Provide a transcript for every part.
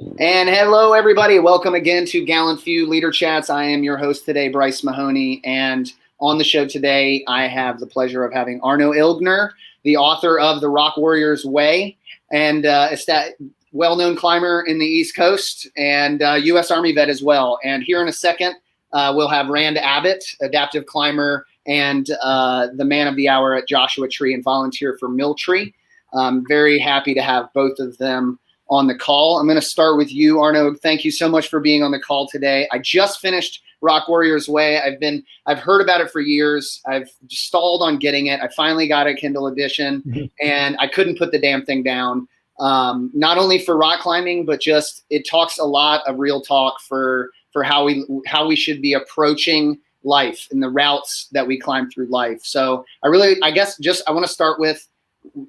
And hello, everybody. Welcome again to GallantFew Leader Chats. I am your host today, Bryce Mahoney. And on the show today, I have the pleasure of having Arno Ilgner, the author of The Rock Warrior's Way, and well-known climber in the East Coast and U.S. Army vet as well. And here in a second, we'll have Rand Abbott, adaptive climber and the man of the hour at Joshua Tree and volunteer for Milltree. I'm very happy to have both of them on the call. I'm going to start with you, Arno. Thank you so much for being on the call today. I just finished Rock Warrior's Way. I've heard about it for years. I've stalled on getting it. I finally got a Kindle edition and I couldn't put the damn thing down. Not only for rock climbing, but just it talks a lot of real talk for how we should be approaching life and the routes that we climb through life. So I want to start with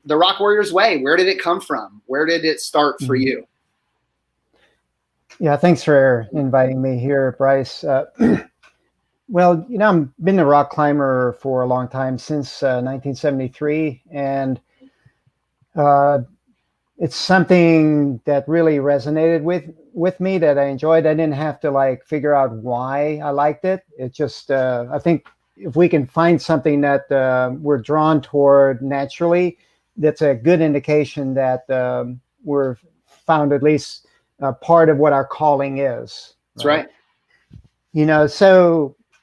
The Rock Warrior's Way. Where did it come from? Where did it start for you? Yeah, thanks for inviting me here, Bryce. Well, I've been a rock climber for a long time, since 1973, and it's something that really resonated with me, that I enjoyed. I didn't have to figure out why I liked it. It just, I think if we can find something that we're drawn toward naturally, that's a good indication that we're found at least part of what our calling is. That's right.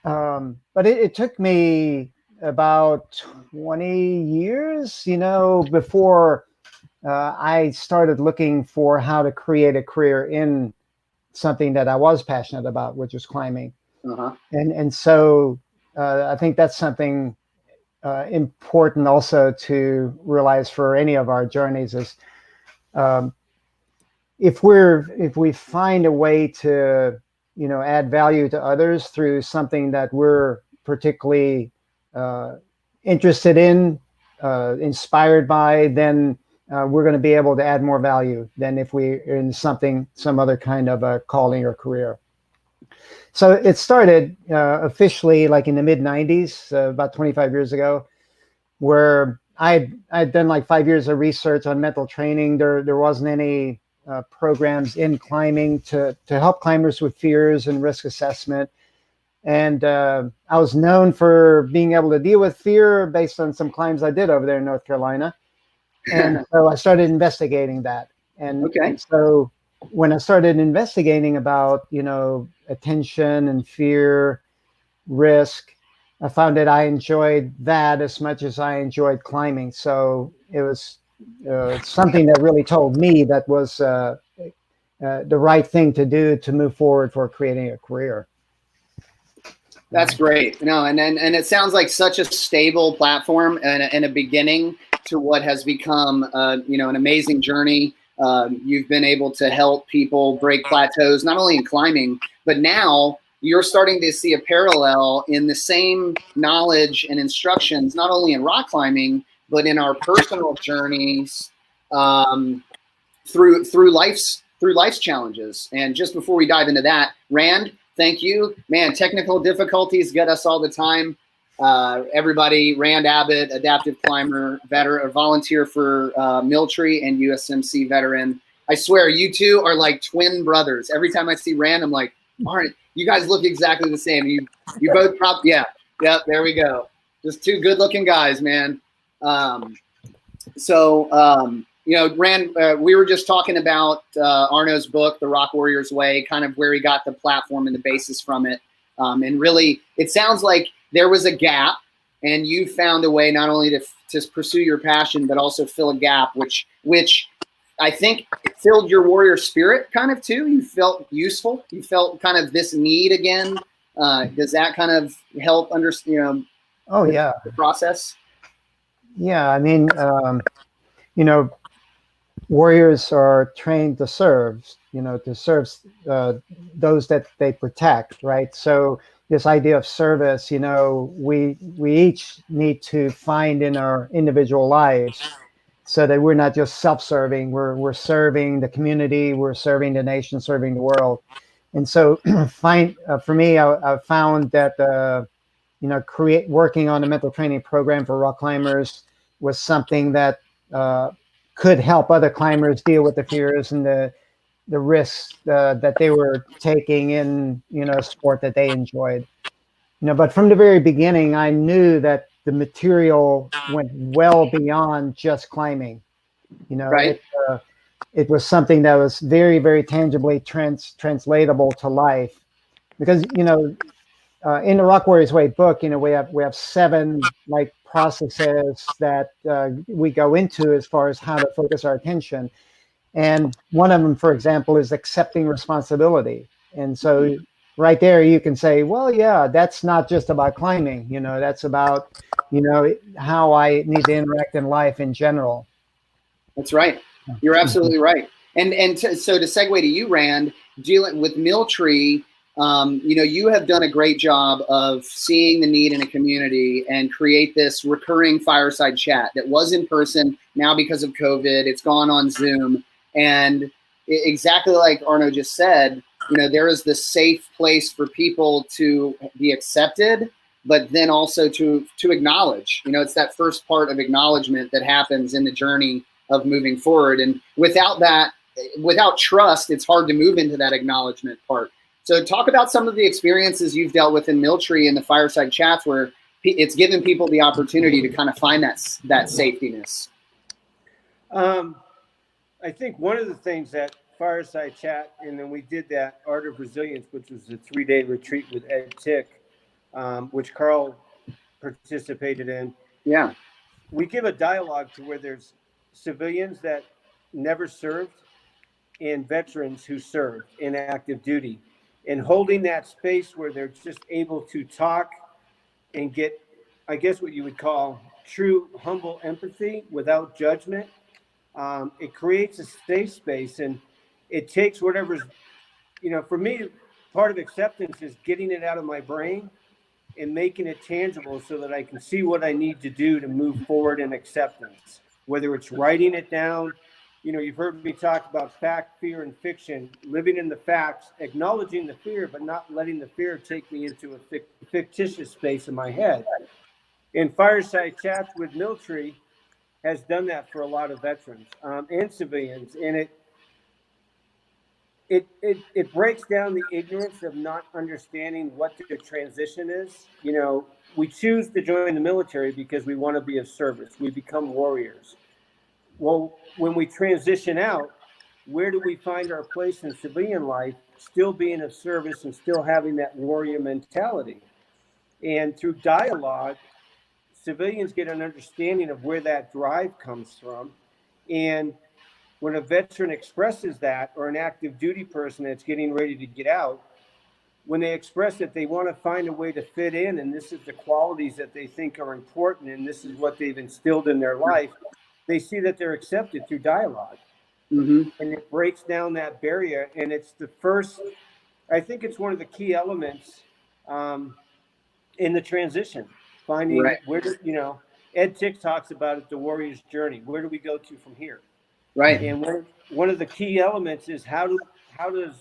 But it took me about 20 years, before I started looking for how to create a career in something that I was passionate about, which was climbing. Uh-huh. And so I think that's something important also to realize for any of our journeys is if we find a way to add value to others through something that we're particularly interested in, inspired by, then we're going to be able to add more value than if we're in some other kind of a calling or career. So it started officially in the mid 90s, about 25 years ago, where I'd done 5 years of research on mental training. There wasn't any programs in climbing to help climbers with fears and risk assessment. And I was known for being able to deal with fear based on some climbs I did over there in North Carolina. And so I started investigating that. And so when I started investigating about, attention and fear, risk, I found that I enjoyed that as much as I enjoyed climbing. So it was something that really told me that was the right thing to do to move forward for creating a career. That's great. And it sounds like such a stable platform and a beginning to what has become, an amazing journey. You've been able to help people break plateaus, not only in climbing, but now you're starting to see a parallel in the same knowledge and instructions, not only in rock climbing, but in our personal journeys through life's challenges. And just before we dive into that, Rand, thank you. Man, technical difficulties get us all the time. Everybody, Rand Abbott, adaptive climber, veteran, volunteer for Milltree and USMC veteran. I swear, you two are like twin brothers. Every time I see Rand, I'm like, aren't you guys look exactly the same? You both yeah, there we go. Just two good looking guys, man. Rand, we were just talking about Arno's book, The Rock Warrior's Way, kind of where he got the platform and the basis from it. And really, it sounds like there was a gap, and you found a way not only to pursue your passion, but also fill a gap, which I think filled your warrior spirit kind of too. You felt useful. You felt kind of this need again. Does that kind of help understand, the process? Yeah, I mean, warriors are trained to serve, those that they protect, right? So this idea of service, we each need to find in our individual lives so that we're not just self-serving, we're serving the community, we're serving the nation, serving the world. And so for me, I found that, working on a mental training program for rock climbers was something that could help other climbers deal with the fears and the the risks that they were taking in, a sport that they enjoyed. But from the very beginning, I knew that the material went well beyond just climbing. Right. It was something that was very, very tangibly translatable to life. Because, in the Rock Warriors Way book, we have 7 like processes that we go into as far as how to focus our attention. And one of them, for example, is accepting responsibility. And so right there, you can say, well, yeah, that's not just about climbing, that's about, how I need to interact in life in general. That's right. You're absolutely right. So to segue to you, Rand, dealing with Milltree, you have done a great job of seeing the need in a community and create this recurring fireside chat that was in person. Now, because of COVID, it's gone on Zoom. And exactly like Arno just said, there is this safe place for people to be accepted, but then also to acknowledge. It's that first part of acknowledgement that happens in the journey of moving forward. And without that, without trust, it's hard to move into that acknowledgement part. So talk about some of the experiences you've dealt with in Milltree and the fireside chats where it's given people the opportunity to kind of find that safetiness. I think one of the things that fireside chat, and then we did that Art of Resilience, which was a 3-day retreat with Ed Tick, which Carl participated in. Yeah. We give a dialogue to where there's civilians that never served and veterans who served in active duty, and holding that space where they're just able to talk and get, I guess, what you would call true humble empathy without judgment. It creates a safe space, and it takes whatever's, for me, part of acceptance is getting it out of my brain and making it tangible so that I can see what I need to do to move forward in acceptance, whether it's writing it down. You've heard me talk about fact, fear, and fiction, living in the facts, acknowledging the fear, but not letting the fear take me into a fictitious space in my head. And Fireside Chats with Milltree has done that for a lot of veterans and civilians. And it breaks down the ignorance of not understanding what the transition is. We choose to join the military because we want to be of service. We become warriors. Well, when we transition out, where do we find our place in civilian life, still being of service and still having that warrior mentality? And through dialogue, civilians get an understanding of where that drive comes from. And when a veteran expresses that, or an active duty person that's getting ready to get out, when they express that they want to find a way to fit in, and this is the qualities that they think are important, and this is what they've instilled in their life, they see that they're accepted through dialogue. Mm-hmm. And it breaks down that barrier. And it's the first, I think it's one of the key elements in the transition. Finding where Ed Tick talks about it, the warrior's journey. Where do we go to from here? Right. And one of the key elements is how does,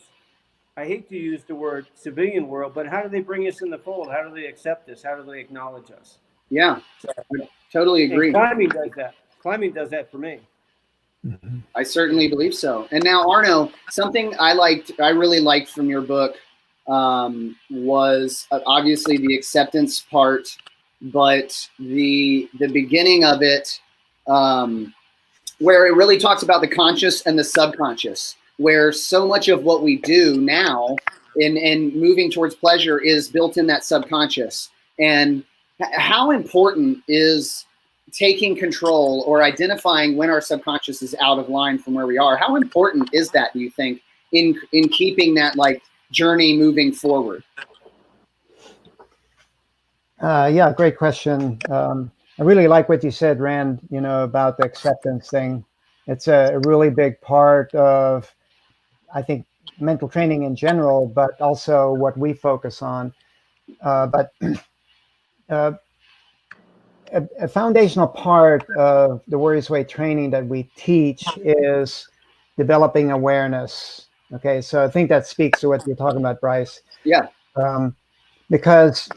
I hate to use the word civilian world, but how do they bring us in the fold? How do they accept us? How do they acknowledge us? Yeah, I totally agree. And climbing does that. Climbing does that for me. I certainly believe so. And now, Arno, something I really liked from your book was obviously the acceptance part, but the beginning of it, where it really talks about the conscious and the subconscious, where so much of what we do now in moving towards pleasure is built in that subconscious. And how important is taking control or identifying when our subconscious is out of line from where we are? How important is that, do you think, in keeping that journey moving forward? Yeah, great question. I really like what you said, Rand, about the acceptance thing. It's a really big part of, I think, mental training in general, but also what we focus on. But a foundational part of the Warrior's Way training that we teach is developing awareness. Okay, so I think that speaks to what you're talking about, Bryce. Yeah. Because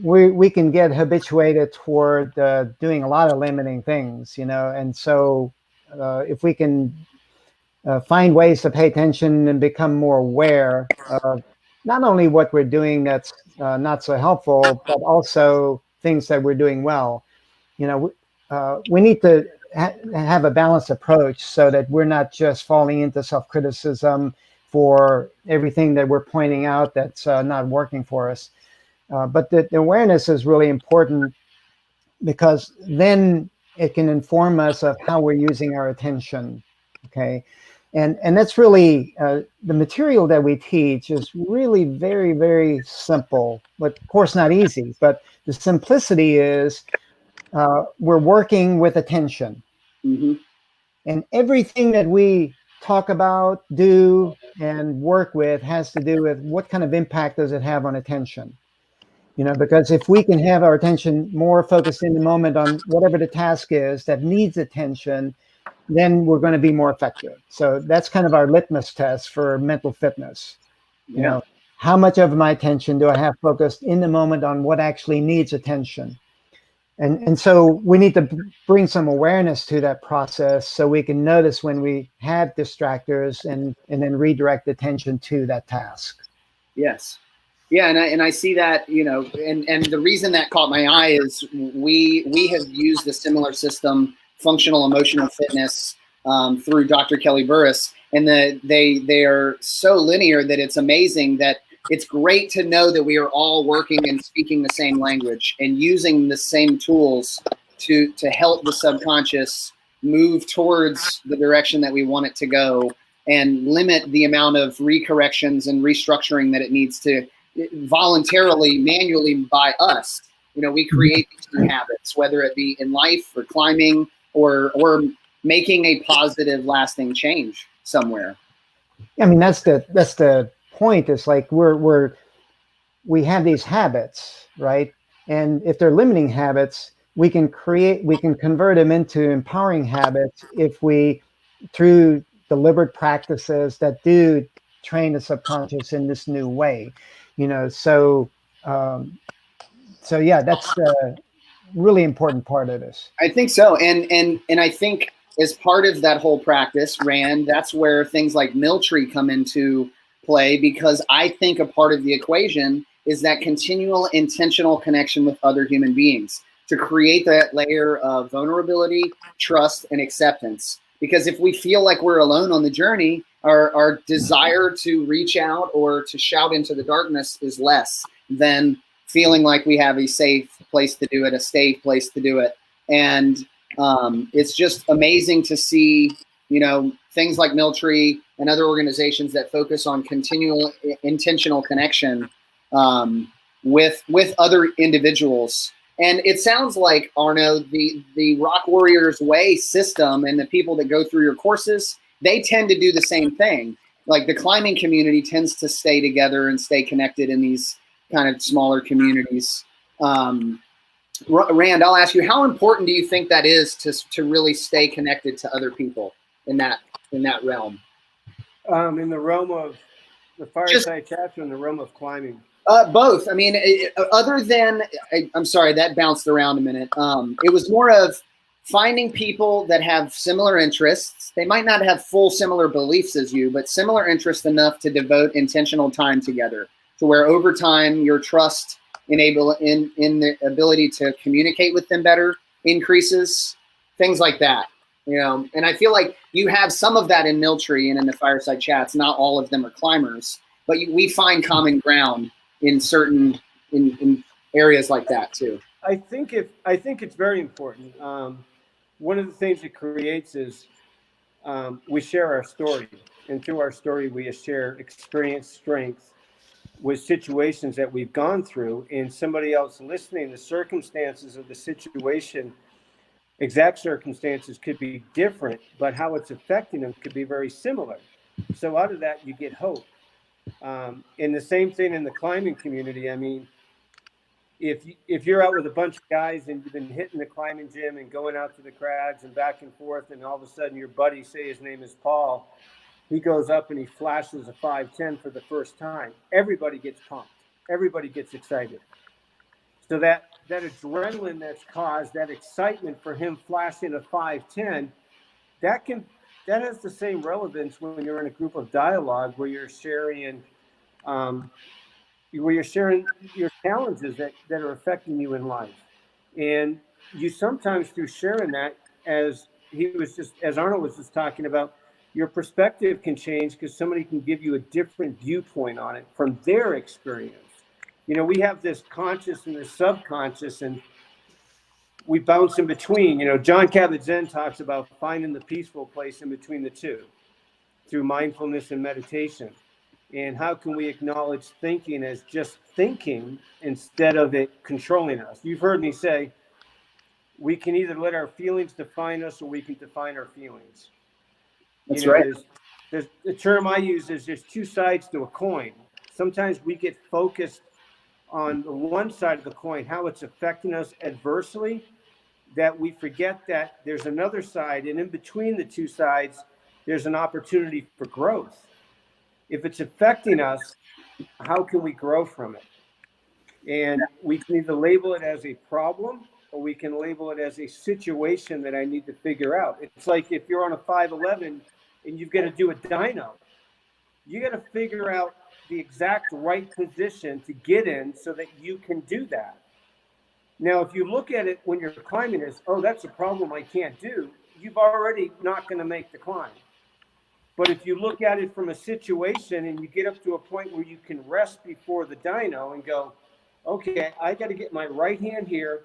we can get habituated toward doing a lot of limiting things, and so if we can find ways to pay attention and become more aware of not only what we're doing that's not so helpful, but also things that we're doing well. We need to have a balanced approach so that we're not just falling into self-criticism for everything that we're pointing out that's not working for us. But the awareness is really important, because then it can inform us of how we're using our attention. Okay. And that's really the material that we teach is really very, very simple, but of course not easy. But the simplicity is we're working with attention. Mm-hmm. And everything that we talk about, do, and work with has to do with what kind of impact does it have on attention. Because if we can have our attention more focused in the moment on whatever the task is that needs attention, then we're going to be more effective. So that's kind of our litmus test for mental fitness. Yeah. How much of my attention do I have focused in the moment on what actually needs attention? And so we need to bring some awareness to that process so we can notice when we have distractors and then redirect attention to that task. Yes. Yeah, and I see that, and the reason that caught my eye is we have used a similar system, functional emotional fitness, through Dr. Kelly Burris, and they are so linear that it's amazing that it's great to know that we are all working and speaking the same language and using the same tools to help the subconscious move towards the direction that we want it to go and limit the amount of recorrections and restructuring that it needs to voluntarily, manually by us. We create these new habits, whether it be in life or climbing or making a positive, lasting change somewhere. I mean, that's the point. It's like we have these habits, right? And if they're limiting habits, we can convert them into empowering habits if we, through deliberate practices that do train the subconscious in this new way, so yeah, that's a really important part of this. I think so. And I think as part of that whole practice, Rand, that's where things like Miltree come into play, because I think a part of the equation is that continual intentional connection with other human beings to create that layer of vulnerability, trust, and acceptance. Because if we feel like we're alone on the journey, our desire to reach out or to shout into the darkness is less than feeling like we have a safe place to do it, a safe place to do it. And it's just amazing to see, things like Miltree and other organizations that focus on continual intentional connection with other individuals. And it sounds like, Arno, the Rock Warriors Way system and the people that go through your courses, they tend to do the same thing. Like the climbing community tends to stay together and stay connected in these kind of smaller communities. Rand, I'll ask you, how important do you think that is to really stay connected to other people in that realm? In the realm of the Fireside Chapter, in the realm of climbing. Both. I mean, other than, I'm sorry, that bounced around a minute. It was more of finding people that have similar interests. They might not have full similar beliefs as you, but similar interests enough to devote intentional time together, to where over time your trust in the ability to communicate with them better increases, things like that. And I feel like you have some of that in Miltree and in the Fireside Chats. Not all of them are climbers, but we find common ground in certain in areas like that too. I think it's very important. One of the things it creates is we share our story, and through our story we share experience, strength with situations that we've gone through, and somebody else listening. The circumstances of the situation, exact circumstances, could be different, but how it's affecting them could be very similar. So out of that you get hope. And the same thing in the climbing community. I mean, if you're out with a bunch of guys and you've been hitting the climbing gym and going out to the crags and back and forth, and all of a sudden your buddy, say his name is Paul, he goes up and he flashes a 5'10" for the first time, everybody gets pumped, everybody gets excited. So that that adrenaline that's caused, that excitement for him flashing a 5'10", that can that has the same relevance when you're in a group of dialogue where you're sharing your challenges that are affecting you in life. And you sometimes, through sharing that, as Arno was just talking about, your perspective can change because somebody can give you a different viewpoint on it from their experience. You know, we have this conscious and this subconscious, and we bounce in between. You know, John Kabat-Zinn talks about finding the peaceful place in between the two through mindfulness and meditation. And how can we acknowledge thinking as just thinking instead of it controlling us? You've heard me say, we can either let our feelings define us or we can define our feelings. That's right. There's the term I use is there's two sides to a coin. Sometimes we get focused on the one side of the coin, how it's affecting us adversely, that we forget that there's another side, and in between the two sides, there's an opportunity for growth. If it's affecting us, how can we grow from it? And we can either label it as a problem or we can label it as a situation that I need to figure out. It's like if you're on a 511 and you've got to do a dyno, you got to figure out the exact right position to get in so that you can do that. Now, if you look at it when you're climbing as, oh, that's a problem I can't do, you've already not going to make the climb. But if you look at it from a situation and you get up to a point where you can rest before the dyno and go, okay, I got to get my right hand here,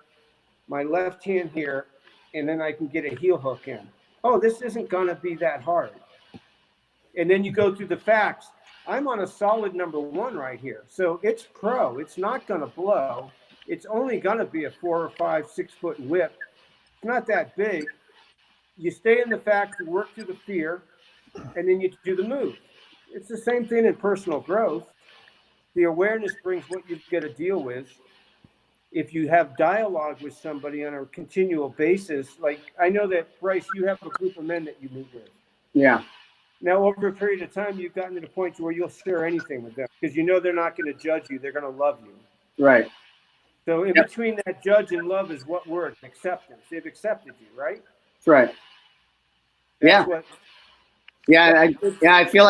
my left hand here, and then I can get a heel hook in. Oh, this isn't going to be that hard. And then you go through the facts. I'm on a solid number 1 right here. So it's pro. It's not going to blow. It's only going to be a 4 or 5, 6 foot whip. It's not that big. You stay in the facts, you work through the fear, and then you do the move. It's the same thing in personal growth. The awareness brings what you've got to deal with. If you have dialogue with somebody on a continual basis, like I know that, Bryce, you have a group of men that you meet with. Yeah. Now, over a period of time, you've gotten to the point where you'll share anything with them because you know they're not going to judge you. They're going to love you. Right. So in between that judge and love is what word? Acceptance. They've accepted you, right? That's right. That's I feel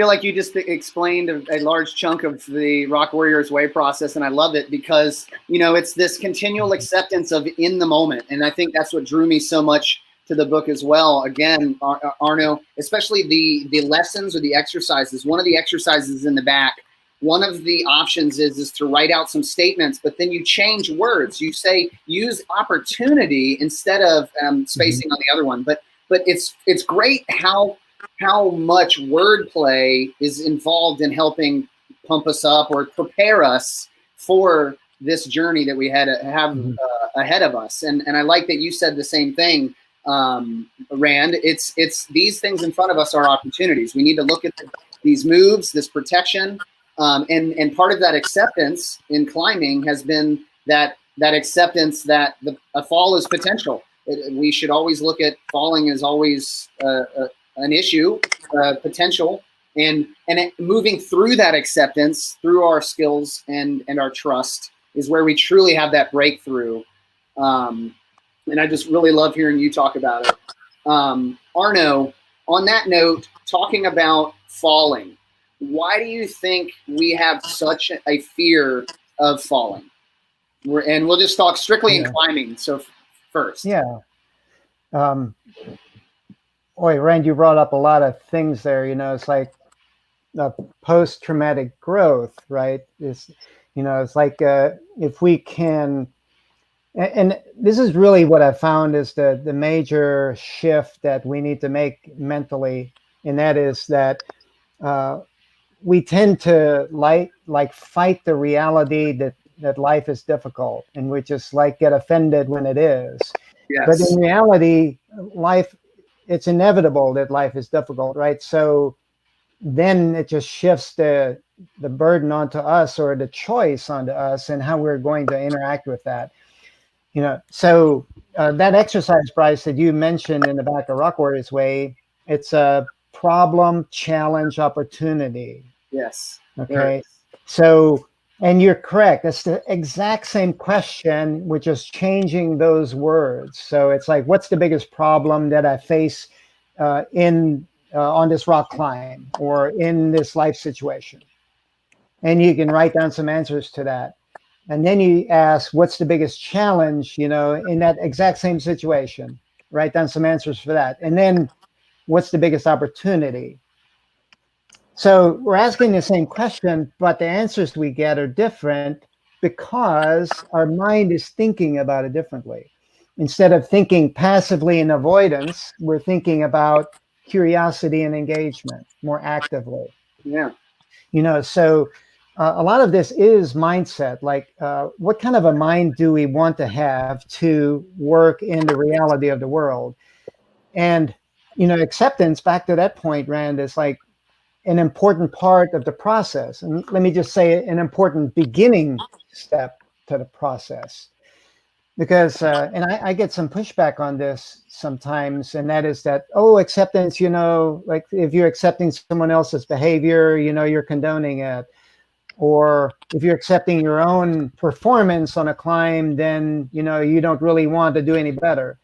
like you just explained a large chunk of the Rock Warriors Way process, and I love it because, you know, it's this continual acceptance of in the moment, and I think that's what drew me so much to the book as well. Again, Arno, especially the lessons or the exercises. One of the exercises in the back, one of the options is to write out some statements, but then you change words. You say use opportunity instead of spacing on the other one. But it's great how much wordplay is involved in helping pump us up or prepare us for this journey that we had to have ahead of us. And I like that you said the same thing, Rand. It's these things in front of us are opportunities. We need to look at these moves, this protection, and part of that acceptance in climbing has been that acceptance that a fall is potential. We should always look at falling as always an issue, potential, and moving through that acceptance through our skills and our trust is where we truly have that breakthrough. And I just really love hearing you talk about it. Arno, on that note, talking about falling, why do you think we have such a fear of falling? And we'll just talk strictly in climbing. So first. Yeah. Rand, you brought up a lot of things there. You know, it's like post-traumatic growth, right? It's like if we can, and this is really what I found is the major shift that we need to make mentally, and that is that we tend to fight the reality that life is difficult, and we just get offended when it is. Yes. But in reality, it's inevitable that life is difficult, right? So then it just shifts the burden onto us, or the choice onto us, and how we're going to interact with that. You know, so that exercise, Bryce, that you mentioned in the back of Rock Warriors Way, it's a problem, challenge, opportunity. Yes. Okay. So, and you're correct. It's the exact same question. We're just changing those words. So it's like, what's the biggest problem that I face on this rock climb or in this life situation? And you can write down some answers to that. And then you ask, what's the biggest challenge, in that exact same situation? Write down some answers for that. And then what's the biggest opportunity? So we're asking the same question, but the answers we get are different because our mind is thinking about it differently. Instead of thinking passively in avoidance, we're thinking about curiosity and engagement more actively. Yeah. So a lot of this is mindset. Like, what kind of a mind do we want to have to work in the reality of the world? And, acceptance, back to that point, Rand, is like an important part of the process. And let me just say an important beginning step to the process. Because, and I get some pushback on this sometimes, and that is that, acceptance, like if you're accepting someone else's behavior, you're condoning it. Or if you're accepting your own performance on a climb, then, you don't really want to do any better.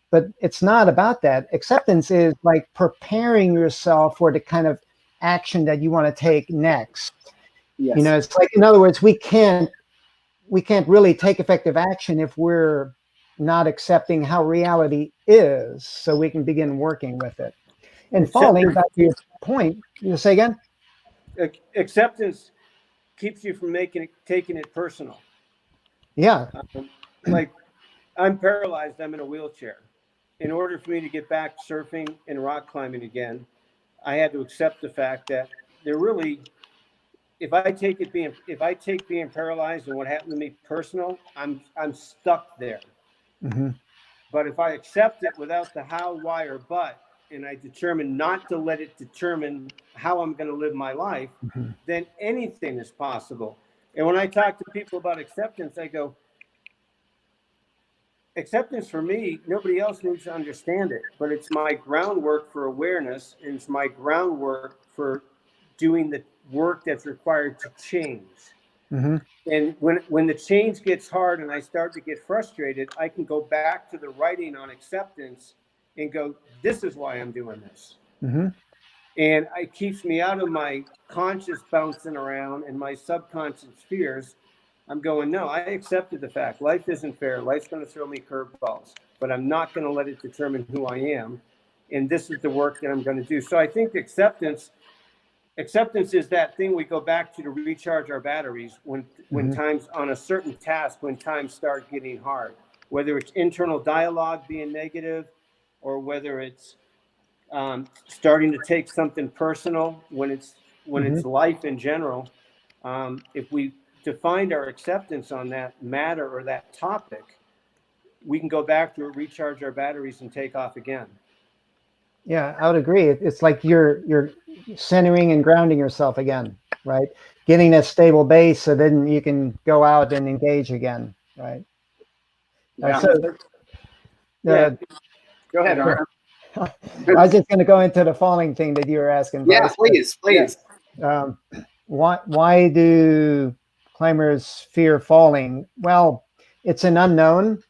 But it's not about that. Acceptance is like preparing yourself for the kind of action that you want to take next. Yes. It's like, in other words, we can't really take effective action if we're not accepting how reality is, so we can begin working with it. And falling back to your point, you say again? Acceptance keeps you from taking it personal. Yeah. Like, I'm paralyzed. I'm in a wheelchair. In order for me to get back surfing and rock climbing again, I had to accept the fact that there really, if I take being paralyzed and what happened to me personal, I'm stuck there. Mm-hmm. But if I accept it without the how, why, or but, and I determine not to let it determine how I'm going to live my life, Mm-hmm. then anything is possible. And when I talk to people about acceptance, I go, acceptance for me, nobody else needs to understand it, but it's my groundwork for awareness, and it's my groundwork for doing the work that's required to change. Mm-hmm. And when the change gets hard and I start to get frustrated, I can go back to the writing on acceptance and go, this is why I'm doing this. Mm-hmm. And it keeps me out of my conscious bouncing around and my subconscious fears. I'm going, no, I accepted the fact life isn't fair. Life's going to throw me curveballs, but I'm not going to let it determine who I am. And this is the work that I'm going to do. So I think acceptance is that thing we go back to recharge our batteries when Mm-hmm. times on a certain task, when times start getting hard, whether it's internal dialogue being negative or whether it's starting to take something personal when it's life in general. If we defined our acceptance on that matter or that topic, we can go back to it, recharge our batteries, and take off again. Yeah, I would agree. It's like you're centering and grounding yourself again, right? Getting that stable base, so then you can go out and engage again, right? Yeah. Go ahead, Arno. I was just going to go into the falling thing that you were asking. Yeah, Bryce. please. Why do climbers fear falling? Well, it's an unknown,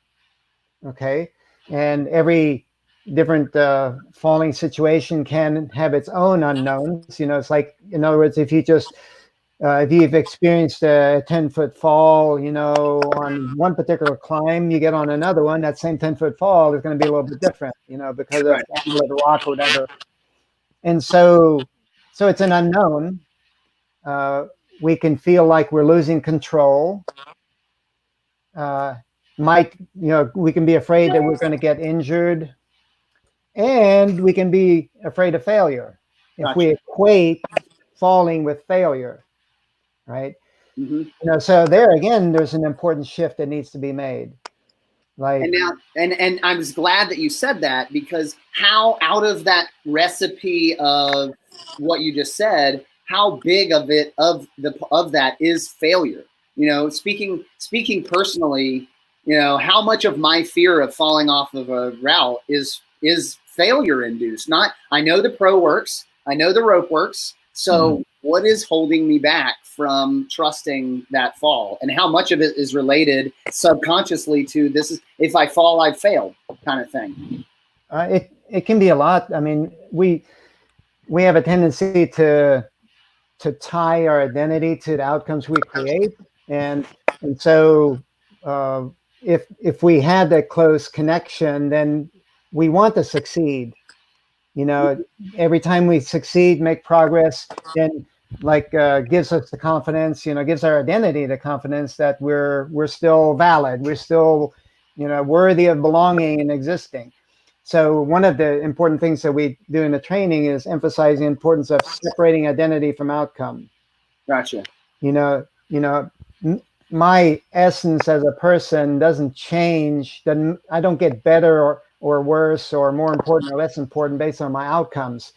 okay? And every different falling situation can have its own unknowns. It's like, in other words, if you've experienced a 10-foot fall, on one particular climb, you get on another one, that same 10-foot fall is going to be a little bit different, because of the angle of the rock or whatever. And so it's an unknown. We can feel like we're losing control. We can be afraid that we're going to get injured, and we can be afraid of failure if we equate falling with failure, right? Mm-hmm. So there again, there's an important shift that needs to be made. Like, and now, and I was glad that you said that, because how out of that recipe of what you just said, how big of that is failure? Speaking personally, how much of my fear of falling off of a route is failure induced? I know the pro works, I know the rope works. So what is holding me back from trusting that fall? And how much of it is related subconsciously to this is, if I fall, I've failed kind of thing? it can be a lot. I mean, we have a tendency to tie our identity to the outcomes we create, and so if we had that close connection, then we want to succeed. You know, every time we succeed, make progress, then gives us the confidence. You know, gives our identity the confidence that we're still valid. We're still, worthy of belonging and existing. So one of the important things that we do in the training is emphasize the importance of separating identity from outcome. Gotcha. My essence as a person doesn't change. I don't get better or worse or more important or less important based on my outcomes.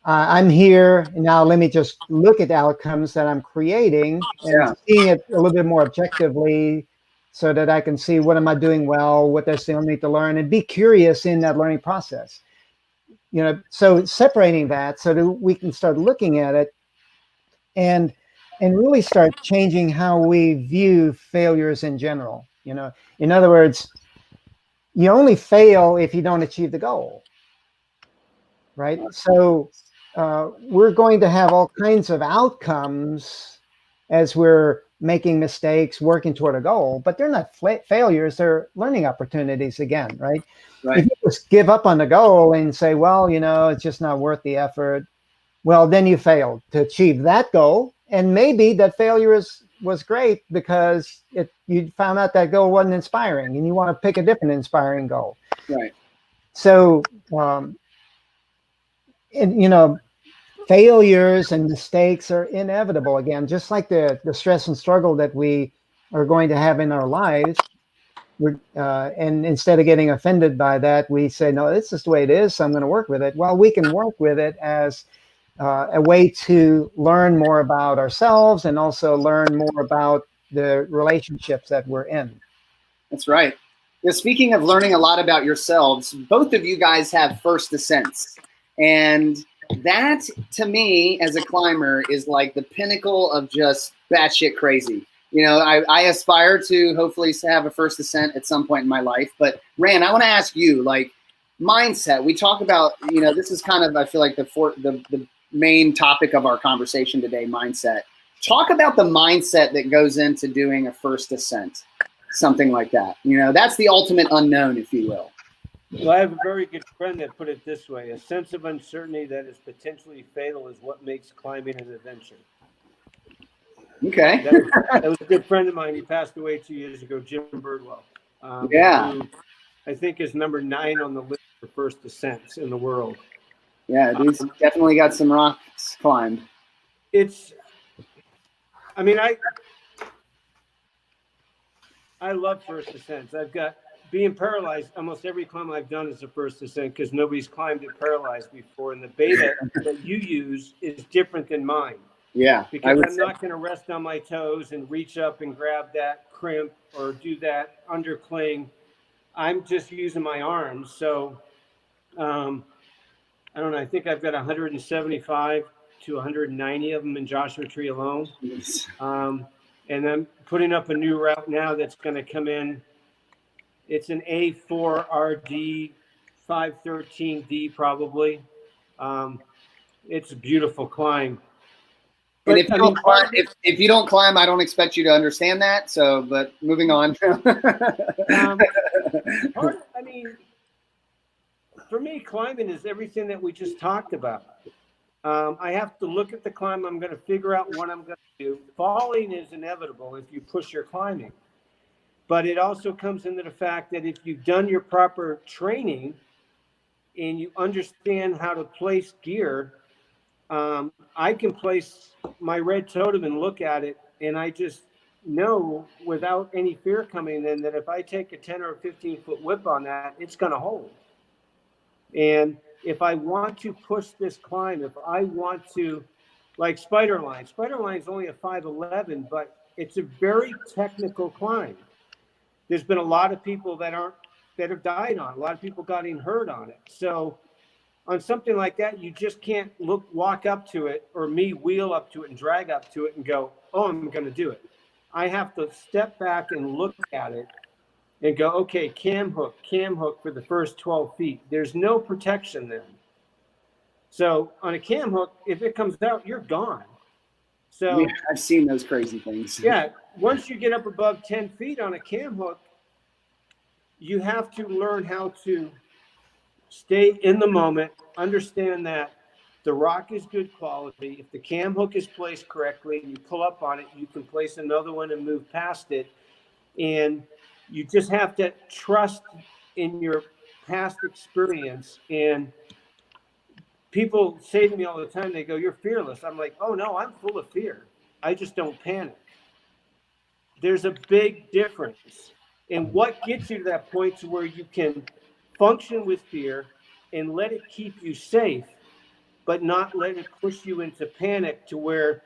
I'm here now. Let me just look at the outcomes that I'm creating and seeing it a little bit more objectively, so that I can see what am I doing well, what I still need to learn, and be curious in that learning process. So separating that so that we can start looking at it and really start changing how we view failures in general. In other words, you only fail if you don't achieve the goal, right? So we're going to have all kinds of outcomes as we're making mistakes, working toward a goal, but they're not failures, they're learning opportunities again, right? If you just give up on the goal and say, well, it's just not worth the effort, well, then you failed to achieve that goal. And maybe that failure was great because you found out that goal wasn't inspiring and you want to pick a different inspiring goal. Right. So, failures and mistakes are inevitable again, just like the stress and struggle that we are going to have in our lives. And instead of getting offended by that, we say, no, this is the way it is, so I'm going to work with it. Well, we can work with it as a way to learn more about ourselves and also learn more about the relationships that we're in. That's right. Speaking of learning a lot about yourselves, both of you guys have first ascents. And that, to me, as a climber, is like the pinnacle of just batshit crazy. I aspire to hopefully have a first ascent at some point in my life. But Rand, I want to ask you, mindset. We talk about, this is kind of, I feel like the main topic of our conversation today, mindset. Talk about the mindset that goes into doing a first ascent, something like that. That's the ultimate unknown, if you will. Well, I have a very good friend that put it this way: a sense of uncertainty that is potentially fatal is what makes climbing an adventure. Okay. That was a good friend of mine. He passed away 2 years ago, Jim Birdwell. Who I think is number 9 on the list for first ascents in the world. Yeah, dude's definitely got some rocks climbed. I love first ascents. Being paralyzed, almost every climb I've done is a first ascent because nobody's climbed it paralyzed before. And the beta that you use is different than mine. Yeah. Because I'm not going to rest on my toes and reach up and grab that crimp or do that undercling. I'm just using my arms. So, I don't know. I think I've got 175 to 190 of them in Joshua Tree alone. Yes. And I'm putting up a new route now that's going to come in. It's an A4RD 513D probably. It's a beautiful climb. And if you don't climb, I don't expect you to understand that. So, but moving on. For me, climbing is everything that we just talked about. I have to look at the climb. I'm going to figure out what I'm going to do. Falling is inevitable if you push your climbing. But it also comes into the fact that if you've done your proper training and you understand how to place gear, I can place my red totem and look at it, and I just know without any fear coming in that if I take a 10 or 15-foot whip on that, it's going to hold. And if I want to push this climb, if I want to, like Spiderline is only a 5'11", but it's a very technical climb. There's been a lot of people that have died on it. A lot of people got hurt on it. So on something like that, you just can't walk up to it, or me wheel up to it and drag up to it and go, oh, I'm going to do it. I have to step back and look at it and go, okay, cam hook for the first 12 feet. There's no protection then. So on a cam hook, if it comes out, you're gone. So Yeah, I've seen those crazy things. yeah, once you get up above 10 feet on a cam hook, you have to learn how to stay in the moment, understand that the rock is good quality. If the cam hook is placed correctly and you pull up on it, you can place another one and move past it. And you just have to trust in your past experience. And people say to me all the time, they go, "You're fearless." I'm like, "Oh no, I'm full of fear. I just don't panic." There's a big difference. And what gets you to that point to where you can function with fear and let it keep you safe, but not let it push you into panic to where,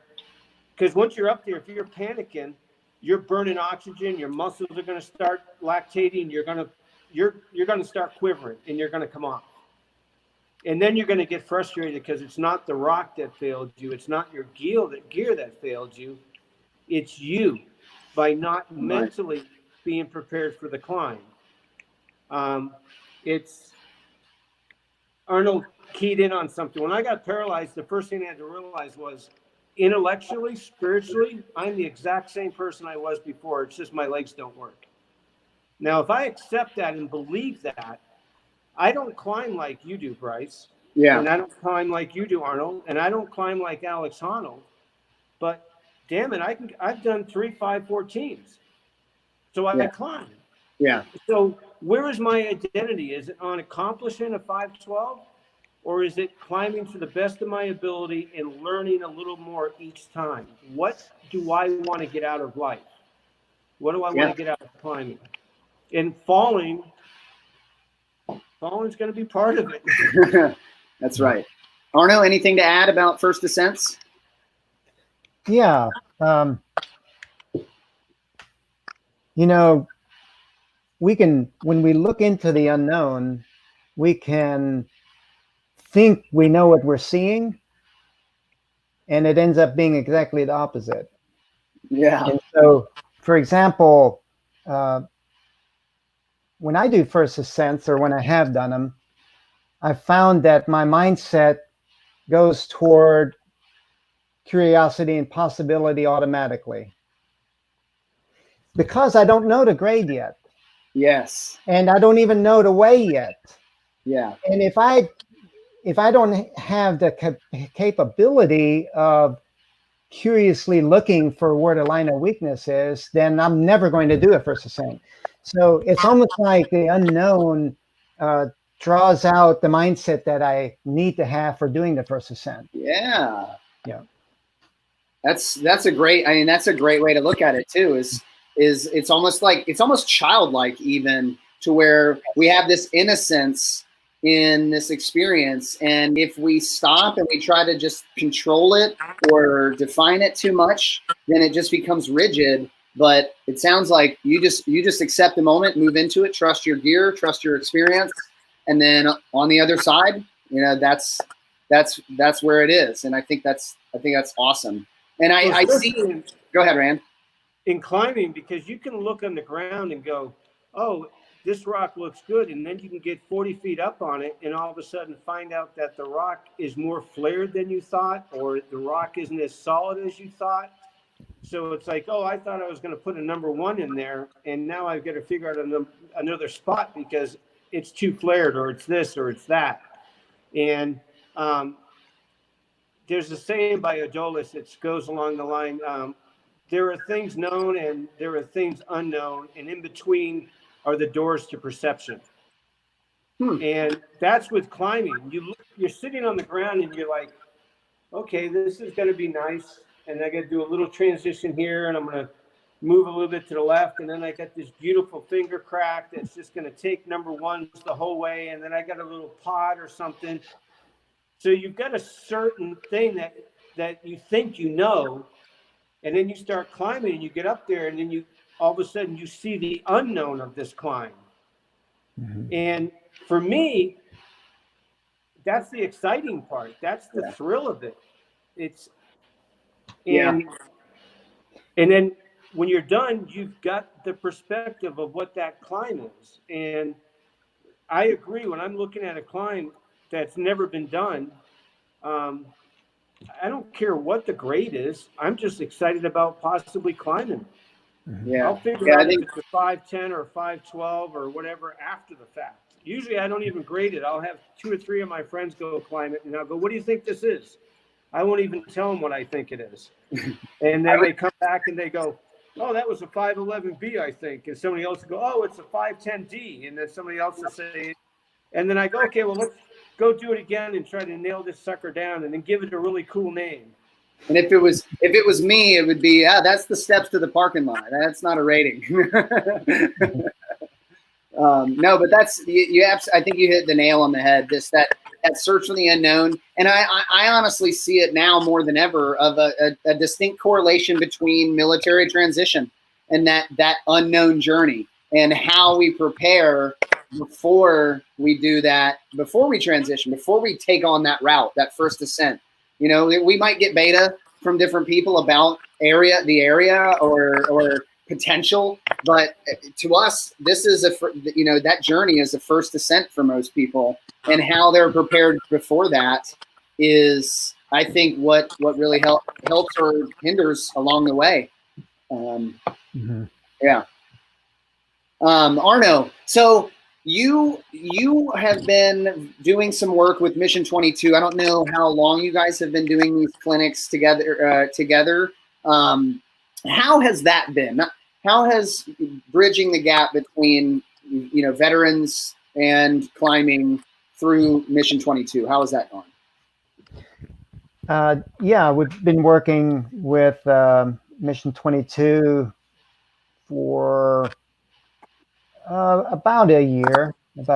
because once you're up there, if you're panicking, you're burning oxygen, your muscles are going to start lactating, you're going to start quivering, and you're going to come off. And then you're going to get frustrated because it's not the rock that failed you, it's not your gear that failed you, it's you by not mentally being prepared for the climb. It's Arnold keyed in on something. When I got paralyzed, the first thing I had to realize was intellectually, spiritually, I'm the exact same person I was before. It's just my legs don't work. Now, if I accept that and believe that, I don't climb like you do, Bryce. Yeah. And I don't climb like you do, Arnold. And I don't climb like Alex Honnold. But damn it, I've done 3, 5, 14s. So I climb. Yeah. So where is my identity? Is it on accomplishing a 512? Or is it climbing to the best of my ability and learning a little more each time? What do I want to get out of life? What do I want to get out of climbing? And falling's going to be part of it. That's right. Arno, anything to add about first ascents? Yeah. You know, when we look into the unknown, we can think we know what we're seeing, and it ends up being exactly the opposite. Yeah. And so, for example, when I do first ascents, or when I have done them, I found that my mindset goes toward curiosity and possibility automatically, because I don't know the grade yet. Yes. And I don't even know the way yet. Yeah. And if I don't have the capability of curiously looking for where the line of weakness is, then I'm never going to do a first ascent. So it's almost like the unknown draws out the mindset that I need to have for doing the first ascent. Yeah. Yeah. That's a great way to look at it too, is it's almost childlike, even, to where we have this innocence in this experience. And if we stop and we try to just control it or define it too much, then it just becomes rigid. But it sounds like you just accept the moment, move into it, trust your gear, trust your experience. And then on the other side, that's where it is. And I think that's awesome. And I see. Go ahead, Rand. In climbing, because you can look on the ground and go, "Oh, this rock looks good," and then you can get 40 feet up on it, and all of a sudden find out that the rock is more flared than you thought, or the rock isn't as solid as you thought. So it's like, "Oh, I thought I was going to put a number 1 in there, and now I've got to figure out another spot because it's too flared, or it's this, or it's that." And there's a saying by Adolis that goes along the line, there are things known and there are things unknown, and in between are the doors to perception. And that's with climbing. You're sitting on the ground and you're like, okay, this is going to be nice, and I got to do a little transition here, and I'm going to move a little bit to the left, and then I got this beautiful finger crack that's just going to take number 1 the whole way, and then I got a little pod or something. So you've got a certain thing that you think you know, and then you start climbing and you get up there, and then all of a sudden you see the unknown of this climb. Mm-hmm. And for me, that's the exciting part. That's the thrill of it. And then when you're done, you've got the perspective of what that climb is. And I agree, when I'm looking at a climb that's never been done, I don't care what the grade is. I'm just excited about possibly climbing. Yeah. I'll figure out if it's a 510 or 512 or whatever after the fact. Usually I don't even grade it. I'll have 2 or 3 of my friends go climb it, and I'll go, what do you think this is? I won't even tell them what I think it is. And then they come back and they go, oh, that was a 511B, I think. And somebody else will go, oh, it's a 510D. And then somebody else will say, and then I go, okay, well, let's go do it again and try to nail this sucker down and then give it a really cool name. And if it was me, it would be, that's the steps to the parking lot. That's not a rating. No, but that's I think you hit the nail on the head. That search for the unknown, and I honestly see it now more than ever of a distinct correlation between military transition and that unknown journey, and how we prepare before we do that, before we transition, before we take on that route, that first ascent. You know, we might get beta from different people about the area or potential, but to us, this is that journey is the first ascent for most people, and how they're prepared before that is, I think, what really helps or hinders along the way. Yeah. Arno, so you have been doing some work with Mission 22. I don't know how long you guys have been doing these clinics together. How has that been? How has bridging the gap between veterans and climbing through Mission 22? How has that gone? Yeah, we've been working with Mission 22 for about a year, and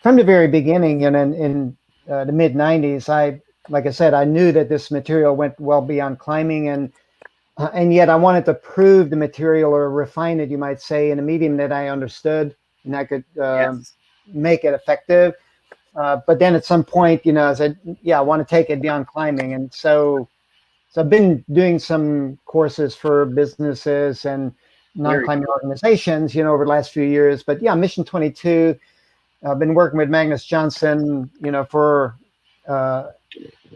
from the very beginning, in the mid 90s, like I said, I knew that this material went well beyond climbing, and yet I wanted to prove the material, or refine it, you might say, in a medium that I understood and I could make it effective. But then at some point, I said, I want to take it beyond climbing. And so I've been doing some courses for businesses and non-climbing organizations, over the last few years. But yeah, Mission 22, I've been working with Magnus Johnson, for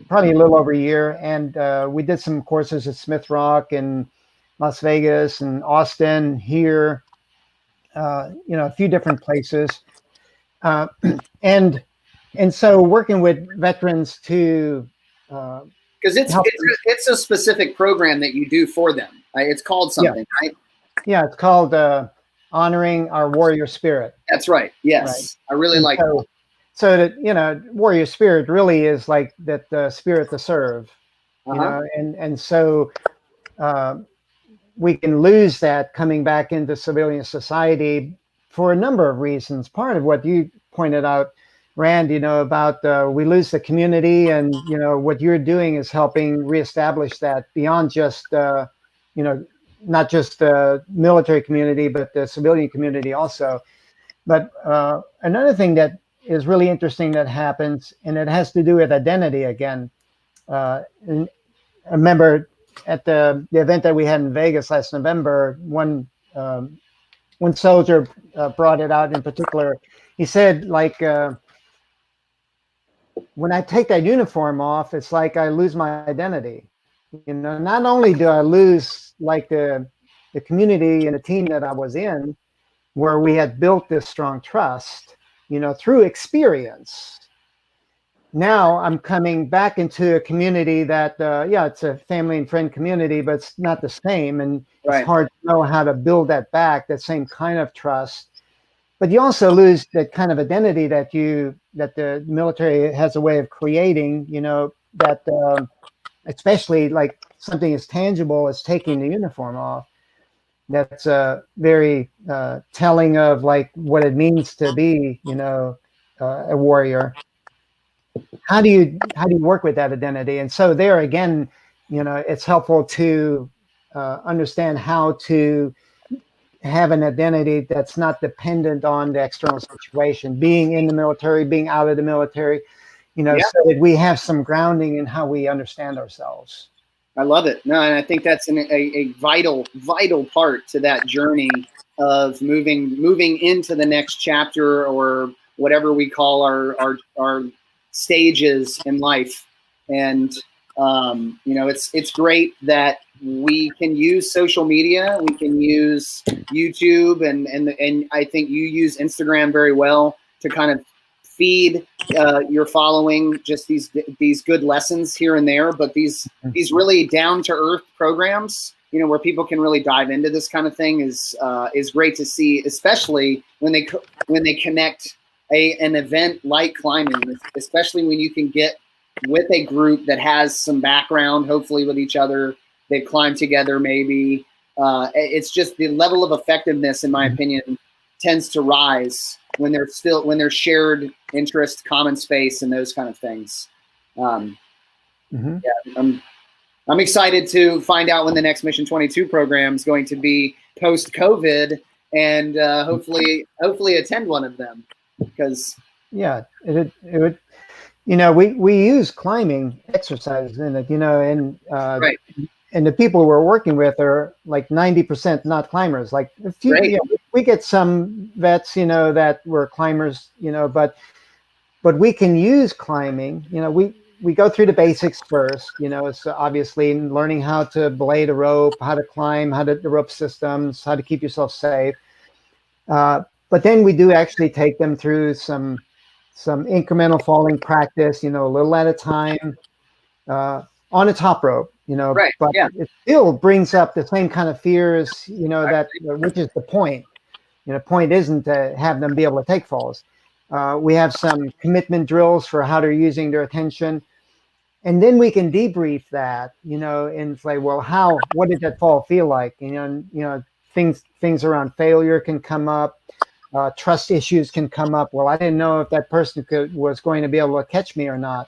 probably a little over a year. And we did some courses at Smith Rock and Las Vegas and Austin, here, a few different places. And so working with veterans to, because it's a specific program that you do for them. It's called something, right? Yeah, it's called Honoring Our Warrior Spirit. That's right. Yes, right. I really like that. So that, warrior spirit really is like that spirit to serve, and so we can lose that coming back into civilian society for a number of reasons. Part of what you pointed out, Rand, about we lose the community, and what you're doing is helping reestablish that beyond just not just the military community, but the civilian community also. But another thing that is really interesting that happens, and it has to do with identity again. And I remember at the event that we had in Vegas last November, one soldier brought it out in particular. He said, when I take that uniform off, it's like I lose my identity. Not only do I lose the community and the team that I was in, where we had built this strong trust, through experience. Now I'm coming back into a community that, it's a family and friend community, but it's not the same. And It's hard to know how to build that back, that same kind of trust. But you also lose that kind of identity that the military has a way of creating, that especially like something as tangible as taking the uniform off. That's very telling of what it means to be, a warrior. How do you work with that identity? And so there again, it's helpful to understand how to have an identity that's not dependent on the external situation, being in the military, being out of the military, so that we have some grounding in how we understand ourselves. I love it. No, and I think that's a vital part to that journey of moving into the next chapter, or whatever we call our stages in life. And it's great that we can use social media, we can use YouTube, and I think you use Instagram very well to kind of feed your following just these good lessons here and there, but these really down to earth programs, where people can really dive into this kind of thing is great to see, especially when they connect an event like climbing, especially when you can get with a group that has some background, hopefully with each other, they climb together maybe. It's just the level of effectiveness, in my opinion, tends to rise when there's shared interest, common space, and those kind of things. Yeah, I'm excited to find out when the next Mission 22 program is going to be post COVID, and hopefully attend one of them, because it would. We use climbing exercises in it. right. And the people we're working with are like 90% not climbers. Like a few, we get some vets, that were climbers, but we can use climbing. We go through the basics first. It's obviously learning how to belay the rope, how to climb, the rope systems, how to keep yourself safe. But then we do actually take them through some incremental falling practice, a little at a time, on a top rope, Right, but it still brings up the same kind of fears, which is the point. Point isn't to have them be able to take falls. We have some commitment drills for how they're using their attention. And then we can debrief that, and say, well, what did that fall feel like? Things around failure can come up. Trust issues can come up. Well, I didn't know if that person was going to be able to catch me or not.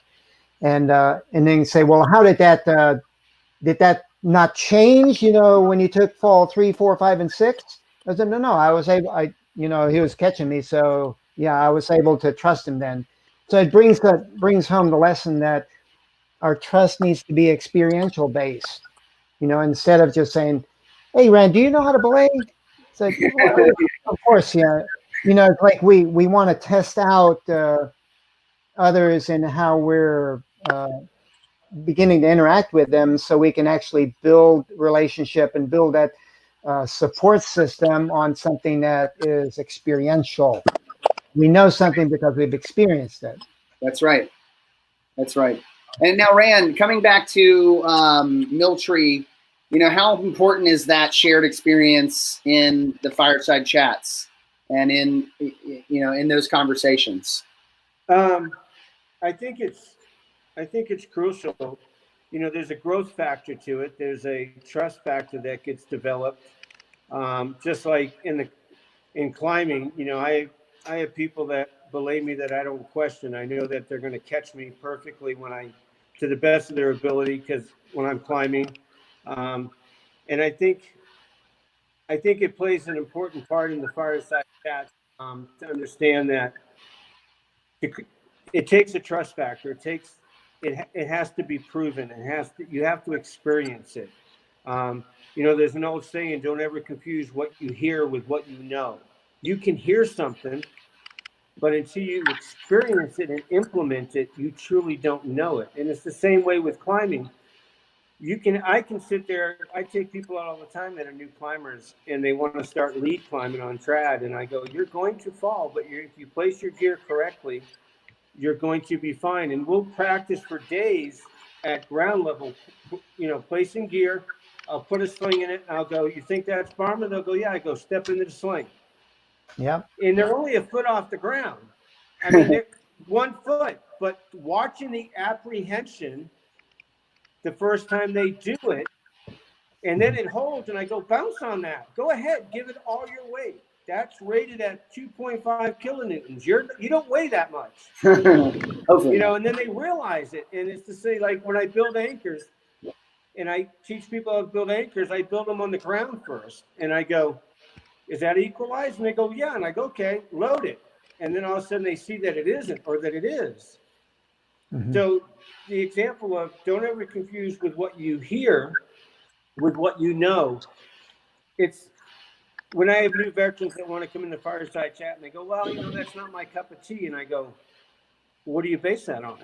And then say, well, how did that not change, when you took fall 3, 4, 5, and 6? I said, no, I was able, he was catching me. So yeah, I was able to trust him then. So it brings home the lesson that our trust needs to be experiential based, instead of just saying, hey, Rand, do you know how to belay? It's like, well, of course, yeah. It's like we want to test out others and how we're beginning to interact with them, so we can actually build relationship and build that support system on something that is experiential. We know something because we've experienced it. That's right. And now, Rand, coming back to Miltree, how important is that shared experience in the Fireside chats and in those conversations? I think it's crucial. There's a growth factor to it. There's a trust factor that gets developed. Just like in climbing, I have people that belay me that I don't question. I know that they're going to catch me perfectly to the best of their ability, because when I'm climbing, and I think it plays an important part in the Fireside chat, to understand that it takes a trust factor. It has to be proven. You have to experience it. There's an old saying, don't ever confuse what you hear with what you know. You can hear something, but until you experience it and implement it, you truly don't know it. And it's the same way with climbing. I can sit there, I take people out all the time that are new climbers, and they want to start lead climbing on trad, and I go, you're going to fall, but if you place your gear correctly, you're going to be fine. And we'll practice for days at ground level, placing gear. I'll put a sling in it, and I'll go, you think that's farmer? They'll go, yeah. I go, step into the sling. Yeah. And they're only a foot off the ground. I mean, they're 1 foot, but watching the apprehension the first time they do it, and then it holds, and I go, bounce on that. Go ahead, give it all your weight. That's rated at 2.5 kilonewtons. You don't weigh that much. And then they realize it. And it's to say, like, when I build anchors, and I teach people how to build anchors, I build them on the ground first. And I go, is that equalized? And they go, yeah. And I go, okay, load it. And then all of a sudden they see that it isn't, or that it is. Mhm. So the example of don't ever confuse with what you hear with what you know. It's when I have new veterans that want to come into Fireside Chat and they go, well, that's not my cup of tea. And I go, what do you base that on?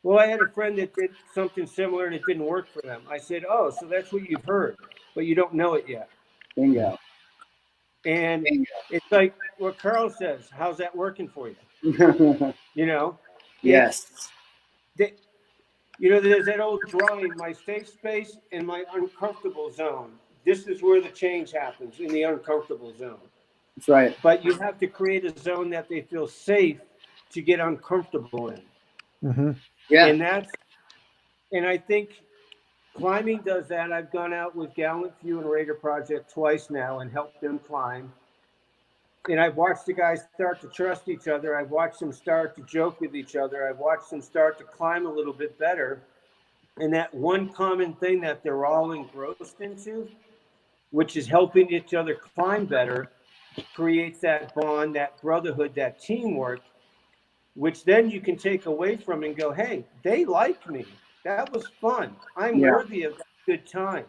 Well, I had a friend that did something similar and it didn't work for them. I said, oh, so that's what you've heard, but you don't know it yet. Bingo. And it's like what Carl says, how's that working for you? Yes. There's that old drawing, my safe space and my uncomfortable zone. This is where the change happens, in the uncomfortable zone. That's right. But you have to create a zone that they feel safe to get uncomfortable in. Mm-hmm. Yeah. And I think climbing does that. I've gone out with GallantFew and Raider Project twice now and helped them climb. And I've watched the guys start to trust each other. I've watched them start to joke with each other. I've watched them start to climb a little bit better. And that one common thing that they're all engrossed into, which is helping each other climb better, creates that bond, that brotherhood, that teamwork, which then you can take away from and go, hey, they like me. That was fun. I'm worthy of that good time.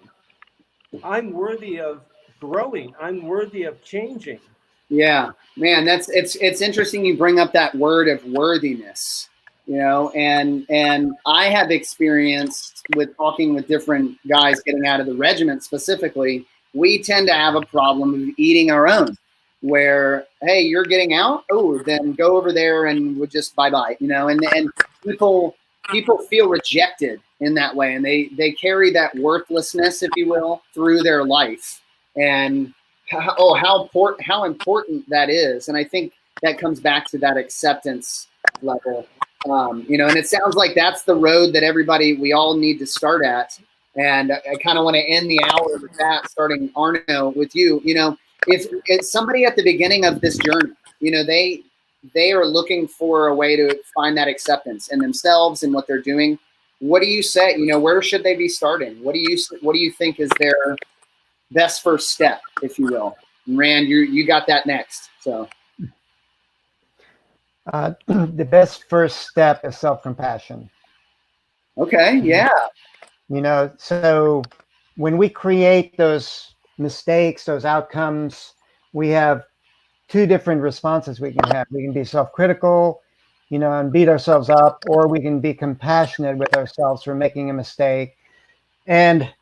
I'm worthy of growing. I'm worthy of changing. Yeah, man, it's interesting you bring up that word of worthiness, and I have experienced with talking with different guys getting out of the regiment specifically, we tend to have a problem of eating our own, where, hey, you're getting out, oh, then go over there and we'll just bye-bye, and people feel rejected in that way, and they carry that worthlessness, if you will, through their life. And how important that is. And I think that comes back to that acceptance level. And it sounds like that's the road that we all need to start at. And I kind of want to end the hour with that, starting, Arno, with you. If somebody at the beginning of this journey, they are looking for a way to find that acceptance in themselves and what they're doing. What do you say? Where should they be starting? What do you think is their best first step, if you will? Rand, you got that next. So the best first step is self-compassion. Okay, yeah. So when we create those mistakes, those outcomes, we have two different responses we can have. We can be self-critical, and beat ourselves up, or we can be compassionate with ourselves for making a mistake. And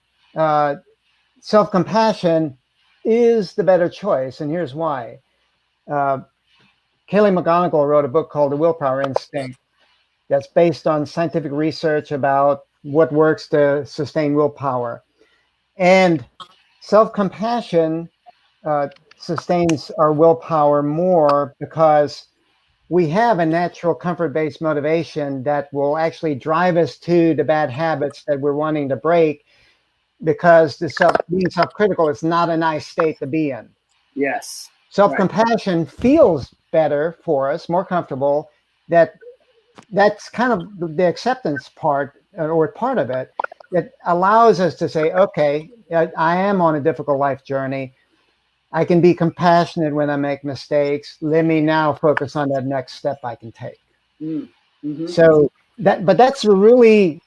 self-compassion is the better choice, and here's why. Kaylee McGonigal wrote a book called The Willpower Instinct that's based on scientific research about what works to sustain willpower. And self-compassion sustains our willpower more because we have a natural comfort-based motivation that will actually drive us to the bad habits that we're wanting to break, because being self-critical is not a nice state to be in. Yes. Self-compassion feels better for us, more comfortable. That's kind of the acceptance part, or part of it, that allows us to say, okay, I am on a difficult life journey. I can be compassionate when I make mistakes. Let me now focus on that next step I can take. Mm-hmm. So but that's really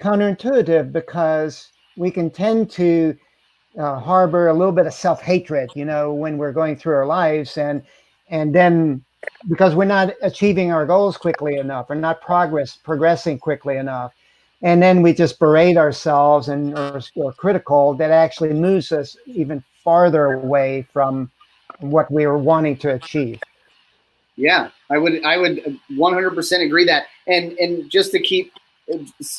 counterintuitive, because we can tend to harbor a little bit of self-hatred, when we're going through our lives, and then because we're not achieving our goals quickly enough, or not progressing quickly enough, and then we just berate ourselves or critical, that actually moves us even farther away from what we were wanting to achieve. Yeah, I would 100% agree that. And just to keep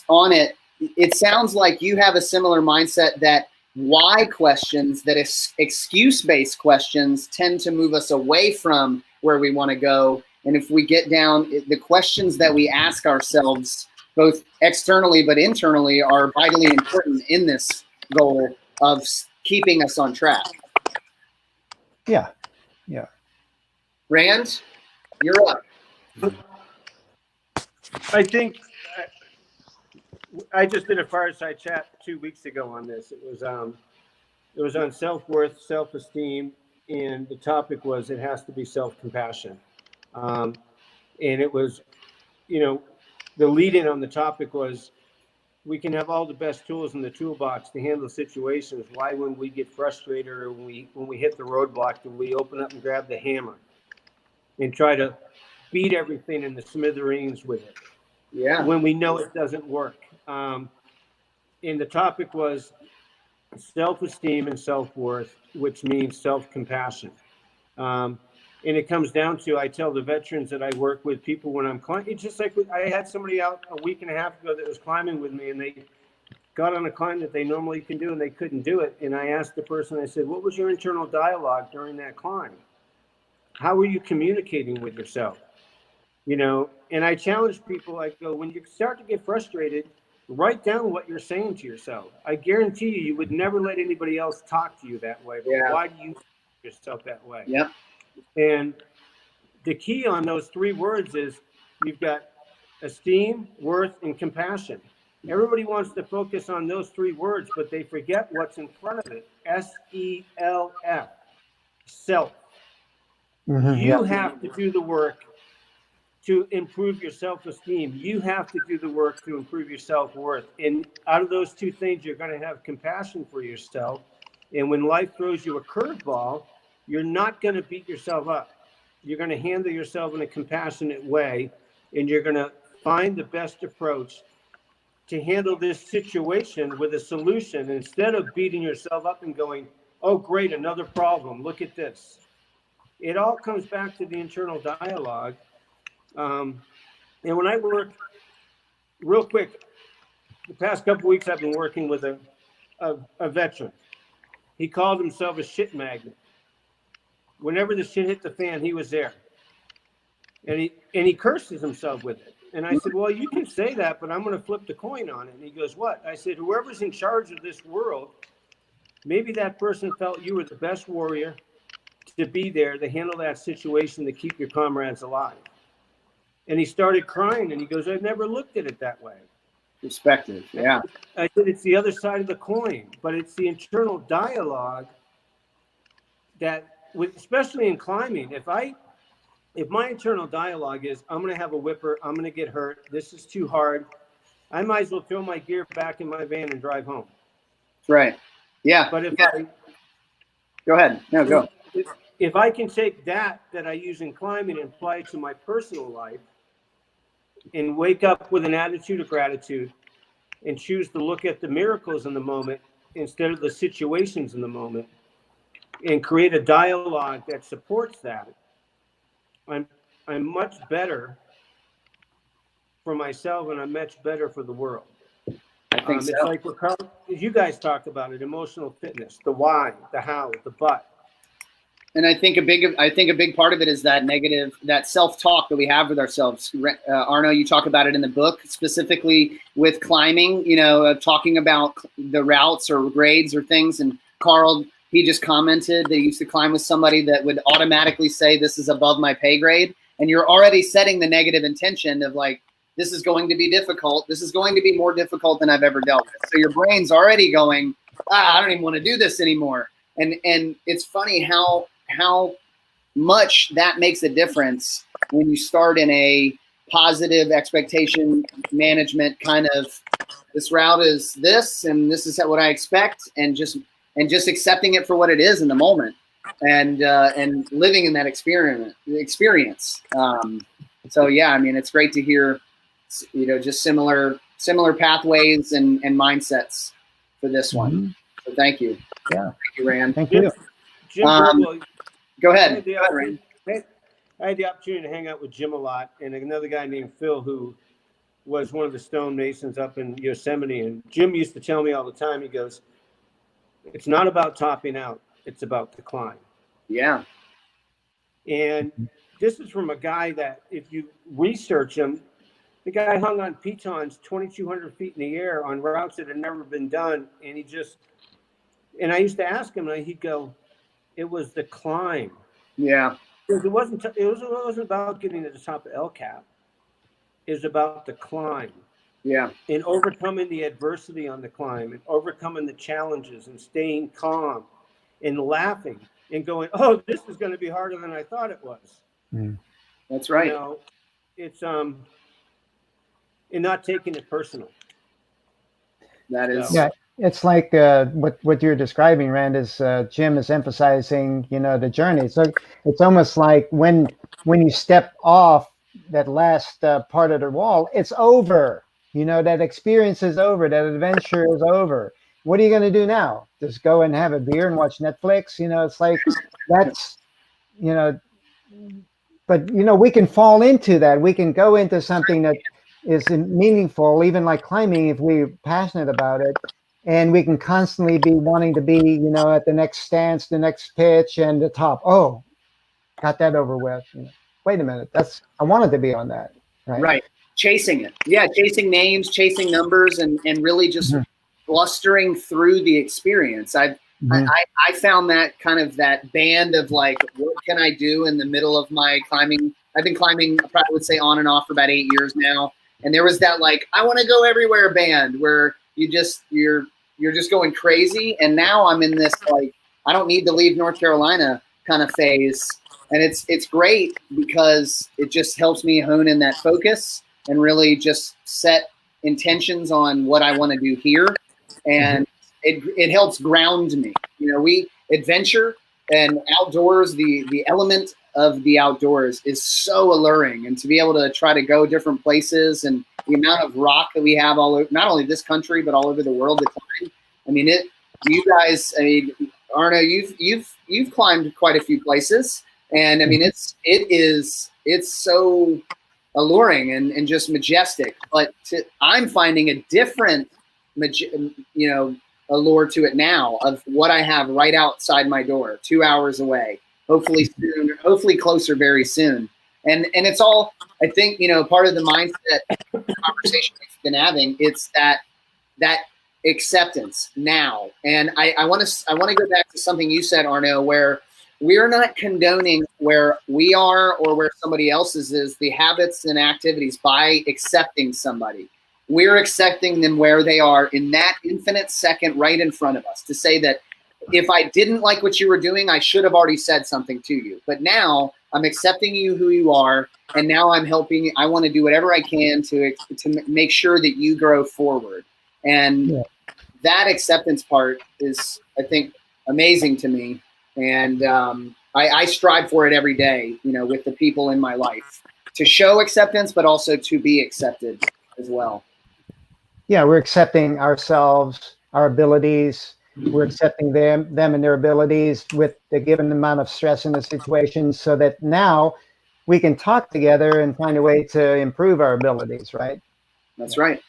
on it, it sounds like you have a similar mindset that why questions, that excuse-based questions, tend to move us away from where we want to go. And if we get down, the questions that we ask ourselves, both externally but internally, are vitally important in this goal of keeping us on track. Yeah. Rand, you're up. I think I just did a Fireside Chat 2 weeks ago on this. It was on self-worth, self-esteem, and the topic was it has to be self-compassion. And it was, the lead-in on the topic was, we can have all the best tools in the toolbox to handle situations. Why, when we get frustrated or when we hit the roadblock, do we open up and grab the hammer and try to beat everything in the smithereens with it? Yeah. When we know it doesn't work. And the topic was self-esteem and self-worth, which means self-compassion. And it comes down to, I tell the veterans that I work with, people when I'm climbing, it's just like I had somebody out a week and a half ago that was climbing with me, and they got on a climb that they normally can do and they couldn't do it. And I asked the person, I said, what was your internal dialogue during that climb? How were you communicating with yourself? You know, and I challenge people, I go, when you start to get frustrated, write down what you're saying to yourself. I guarantee you would never let anybody else talk to you that way. But Yeah. why do you talk to yourself that way? Yep. And the key on those three words is you've got esteem, worth, and compassion. Everybody wants to focus on those three words, but they forget what's in front of it. SELF, self. You have to do the work to improve your self-esteem. You have to do the work to improve your self-worth. And out of those two things, you're going to have compassion for yourself. And when life throws you a curveball, you're not going to beat yourself up. You're going to handle yourself in a compassionate way, and you're going to find the best approach to handle this situation with a solution instead of beating yourself up and going, oh, great, another problem. Look at this. It all comes back to the internal dialogue. And when I work, real quick, the past couple of weeks, I've been working with a veteran. He called himself a shit magnet. Whenever the shit hit the fan, he was there. And he curses himself with it. And I said, well, you can say that, but I'm going to flip the coin on it. And he goes, what? I said, whoever's in charge of this world, maybe that person felt you were the best warrior to be there, to handle that situation, to keep your comrades alive. And he started crying, and he goes, I've never looked at it that way. Perspective, yeah. I said, it's the other side of the coin, but it's the internal dialogue that, especially in climbing, if my internal dialogue is, I'm going to have a whipper, I'm going to get hurt, this is too hard, I might as well throw my gear back in my van and drive home. Right. Yeah. But if Go ahead. No, go. If I can take that I use in climbing and apply it to my personal life and wake up with an attitude of gratitude and choose to look at the miracles in the moment instead of the situations in the moment and create a dialogue that supports that, I'm much better for myself, and I'm much better for the world. I think so. It's like you guys talked about it, emotional fitness, the why, the how, the but. And I think a big part of it is that self-talk that we have with ourselves. Arno, you talk about it in the book, specifically with climbing, talking about the routes or grades or things. And Carl, he just commented that he used to climb with somebody that would automatically say, this is above my pay grade. And you're already setting the negative intention of like, this is going to be difficult. This is going to be more difficult than I've ever dealt with. So your brain's already going, I don't even want to do this anymore. And it's funny how much that makes a difference when you start in a positive expectation management kind of, this route is this, and this is what I expect, and just accepting it for what it is in the moment, and living in that experience. So yeah, I mean, it's great to hear, just similar pathways and mindsets for this one. So thank you. Yeah. Thank you, Rand. Thank you. Jim, Go ahead. I had the opportunity to hang out with Jim a lot, and another guy named Phil, who was one of the stonemasons up in Yosemite. And Jim used to tell me all the time, he goes, it's not about topping out, it's about the climb. Yeah. And this is from a guy that, if you research him, the guy hung on pitons 2,200 feet in the air on routes that had never been done. And I used to ask him, and he'd go, it was the climb. Yeah. It wasn't about getting to the top of El Cap. It was about the climb. Yeah. And overcoming the adversity on the climb, and overcoming the challenges, and staying calm and laughing and going, oh, this is going to be harder than I thought it was. That's right. It's and not taking it personal. That is, yeah. It's like what you're describing, Rand, is Jim is emphasizing, the journey. So it's almost like when you step off that last part of the wall, it's over. That experience is over. That adventure is over. What are you going to do now? Just go and have a beer and watch Netflix? It's like that's, but we can fall into that. We can go into something that is meaningful, even like climbing, if we're passionate about it. And we can constantly be wanting to be, at the next stance, the next pitch, and the top. Oh, got that over with. Wait a minute. I wanted to be on that. Right. Right. Chasing it. Yeah. Chasing names, chasing numbers, and really just blustering through the experience. I found that kind of that band of like, what can I do in the middle of my climbing? I've been climbing, I probably would say on and off for about 8 years now. And there was that like, I want to go everywhere band where you're just going crazy. And now I'm in this like, I don't need to leave North Carolina kind of phase. And it's great because it just helps me hone in that focus and really just set intentions on what I want to do here. And it helps ground me. We adventure and outdoors, the element of the outdoors is so alluring, and to be able to try to go different places and the amount of rock that we have all over, not only this country, but all over the world to climb. I mean, you guys, Arno, you've climbed quite a few places, and I mean, it's so alluring and just majestic, but I'm finding a different, allure to it now of what I have right outside my door, 2 hours away, hopefully soon, hopefully closer very soon. And it's all, I think, part of the mindset conversation we've been having, it's that acceptance now. And I want to go back to something you said, Arno, where we're not condoning where we are or where somebody else's is the habits and activities by accepting somebody. We're accepting them where they are in that infinite second right in front of us, to say that if I didn't like what you were doing, I should have already said something to you. But now I'm accepting you who you are, and now I'm helping. I want to do whatever I can to make sure that you grow forward. And that acceptance part is, I think, amazing to me. And I strive for it every day, with the people in my life, to show acceptance, but also to be accepted as well. Yeah, we're accepting ourselves, our abilities. We're accepting them and their abilities with the given amount of stress in the situation, so that now we can talk together and find a way to improve our abilities, right? That's right.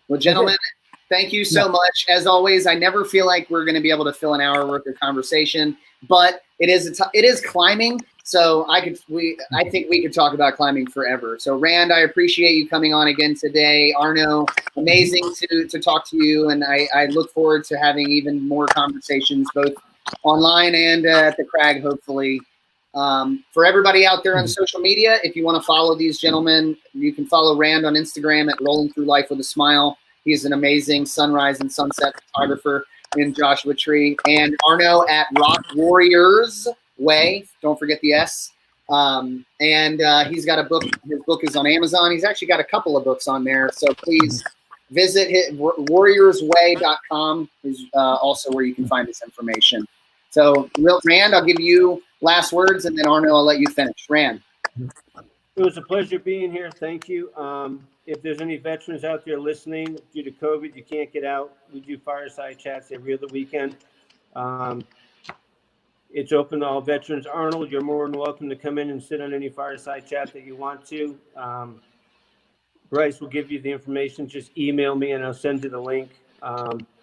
Well, gentlemen, thank you so much. As always, I never feel like we're going to be able to fill an hour worth of conversation, but it is climbing. So I think we could talk about climbing forever. So Rand, I appreciate you coming on again today. Arno, amazing to talk to you. And I look forward to having even more conversations, both online and at the Crag, hopefully. For everybody out there on social media, if you want to follow these gentlemen, you can follow Rand on Instagram at Rolling Through Life with a Smile. He's an amazing sunrise and sunset photographer in Joshua Tree. And Arno at Rock Warriors Way. Don't forget the S. And he's got a book. His book is on Amazon. He's actually got a couple of books on there. So please visit warriorsway.com is also where you can find this information. So Rand, I'll give you last words, and then Arno, I'll let you finish. Rand. It was a pleasure being here. Thank you. If there's any veterans out there listening, due to COVID, you can't get out. We do fireside chats every other weekend. It's open to all veterans. Arnold, you're more than welcome to come in and sit on any fireside chat that you want to. Bryce will give you the information. Just email me and I'll send you the link.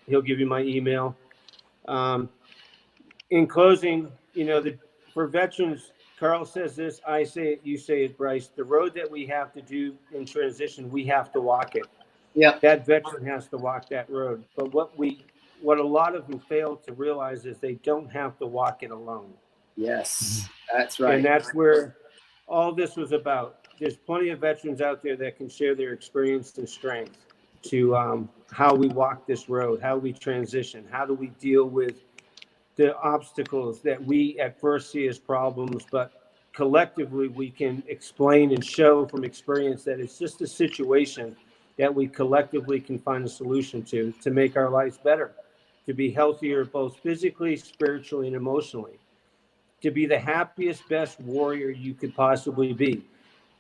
He'll give you my email. In closing, for veterans, Carl says this, I say it, you say it, Bryce. The road that we have to do in transition, we have to walk it. Yeah. That veteran has to walk that road. But what a lot of them fail to realize is they don't have to walk it alone. Yes, that's right. And that's where all this was about. There's plenty of veterans out there that can share their experience and strength to how we walk this road, how we transition, how do we deal with the obstacles that we at first see as problems, but collectively we can explain and show from experience that it's just a situation that we collectively can find a solution to make our lives better, to be healthier both physically, spiritually, and emotionally, to be the happiest, best warrior you could possibly be.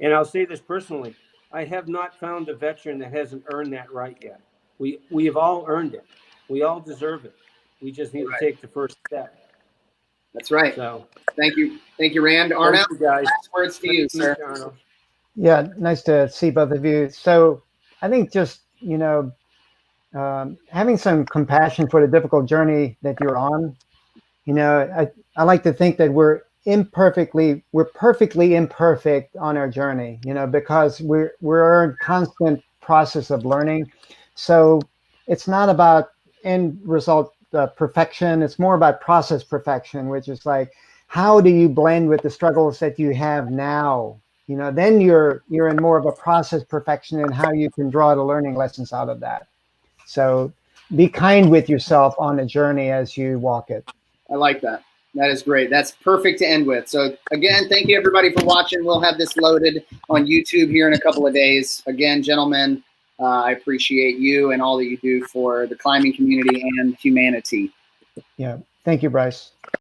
And I'll say this personally, I have not found a veteran that hasn't earned that right yet. We have all earned it. We all deserve it. We just need to take the first step. That's right. So thank you, Rand. Arno, thank you guys. last words to you, sir. Arno. Yeah, nice to see both of you. So I think just, having some compassion for the difficult journey that you're on. I like to think that we're perfectly imperfect on our journey, because we're in constant process of learning. So it's not about end result perfection. It's more about process perfection, which is like, how do you blend with the struggles that you have now? Then you're in more of a process perfection and how you can draw the learning lessons out of that. So be kind with yourself on the journey as you walk it. I like that. That is great. That's perfect to end with. So again, thank you everybody for watching. We'll have this loaded on YouTube here in a couple of days. Again, gentlemen, I appreciate you and all that you do for the climbing community and humanity. Yeah. Thank you, Bryce.